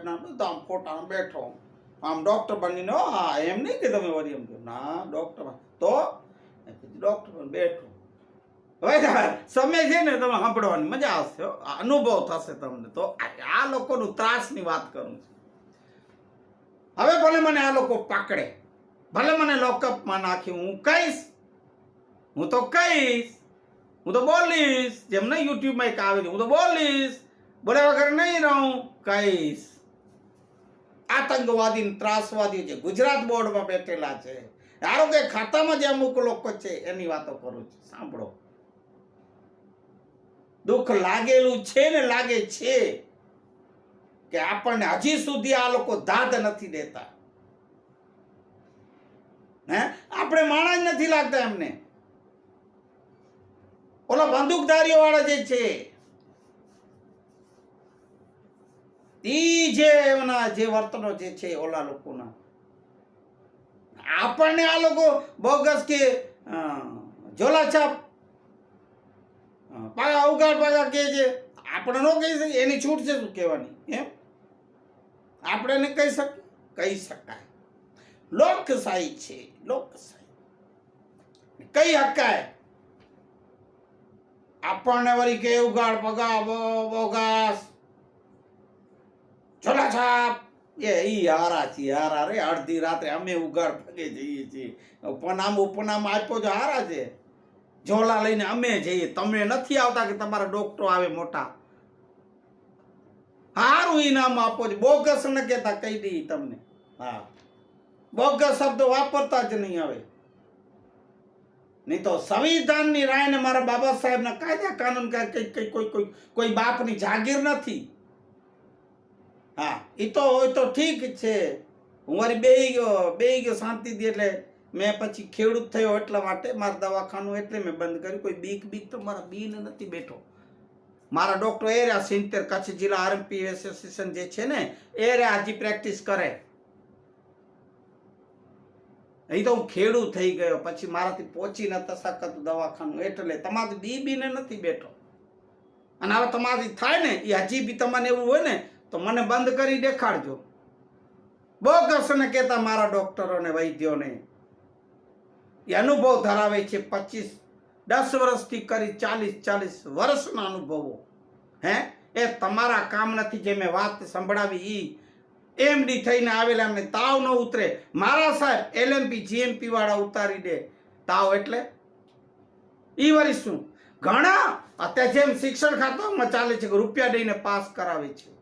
બધા આમ ફોટા બેઠો આમ ડોક્ટર બનીને હા એમ નહીં કે તમે વળી એમ કહો ના ડોક્ટર તો ડોક્ટર બની બેઠો હવે સમય છે ને તમે સાંભળવાની મજા આવશે અનુભવ થશે તમને તો આ લોકોનું ત્રાસની વાત કરું છું હવે ભલે મને આ લોકો પકડે ભલે મને લોકઅપમાં નાખી હું કહીશ હું તો બોલીશ જેમ ને યુટ્યુબમાં એક આવે છે હું તો બોલીશ બોલ્યા વગર નહીં રહું કહીશ આતંકવાદી ત્રાસવાદી જે ગુજરાત બોર્ડમાં બેઠેલા છે આરોગ્ય ખાતામાં જે અમુક લોકો છે એની વાતો કરું છું સાંભળો દુઃખ લાગેલું છે ને લાગે છે કે આપણને હજી સુધી આ લોકો દાદ નથી દેતા હે આપણે માણસ નથી લાગતા એમને ઓલા બંદૂકધારીઓ વાળા જે છે જે એમના જે વર્તનો જે છે ઓલા લોકોના આપણને આ લોકો બોગસ કે ઝોલાછાપ પાગા ઉગાડ પાગા કે છે આપણે ન કહી શકીએ એની છૂટ છે શું કહેવાની એમ આપણે એને કહી શકાય લોકશાહી છે લોકશાહી કઈ હકાય આપણને વળી કે ઉગાડ પગા બોગસ ઝોલાછાપ ઈ હારા રે અડધી રાત્રે અમે ઉગાડ પગે જઈએ છીએ ઉપનામ આપ્યો જો હારા છે ઝોલા લઈને અમે જઈએ તમે નથી આવતા કે તમારા ડોક્ટરો આવે મોટા હારું ઇનામ આપો છો બોગસ ન કહેતા કહી દઈએ તમને હા બોગસ શબ્દ વાપરતા જ નહીં આવે નહીં તો સંવિધાનની રાયને મારા બાબા સાહેબના કાયદા કાનૂન કોઈ બાપની જાગીર નથી હા એ તો ઠીક છે હું મારી બેહી ગયો શાંતિથી એટલે મેં પછી ખેડૂત થયો એટલા માટે મારા દવાખાનું એટલે મેં બંધ કર્યું કોઈ બીક તો મારા બીને નથી બેઠો મારા ડોક્ટર એ રહ્યા 70 કચ્છ જિલ્લા આરએમપી એસોસિએશન જે છે ને એ રહ્યા હજી પ્રેક્ટિસ કરે અહીં તો હું ખેડૂત થઈ ગયો પછી મારાથી પહોંચી ન શકાતું દવાખાનું એટલે તમારી બીને નથી બેઠો અને હવે તમારાથી થાય ને એ હજી બી તમને એવું હોય ને તો મને બંધ કરી દેખાડજો બોગસ ને કહેતા મારા ડોક્ટરોને વૈદ્યોને એ અનુભવ ધરાવે છે 10 વર્ષથી કરી 40 વર્ષના અનુભવો હે એ તમારા કામ નથી જે મેં વાત સંભળાવી એમડી થઈને આવેલા એમને તાવ ન ઉતરે મારા સાહેબ એલએમપી જીએમપી વાળા ઉતારી દે તાવ એટલે ઈ વળી શું ઘણા અત્યારે જેમ શિક્ષણ ખાતામાં ચાલે છે કે રૂપિયા દઈને પાસ કરાવે છે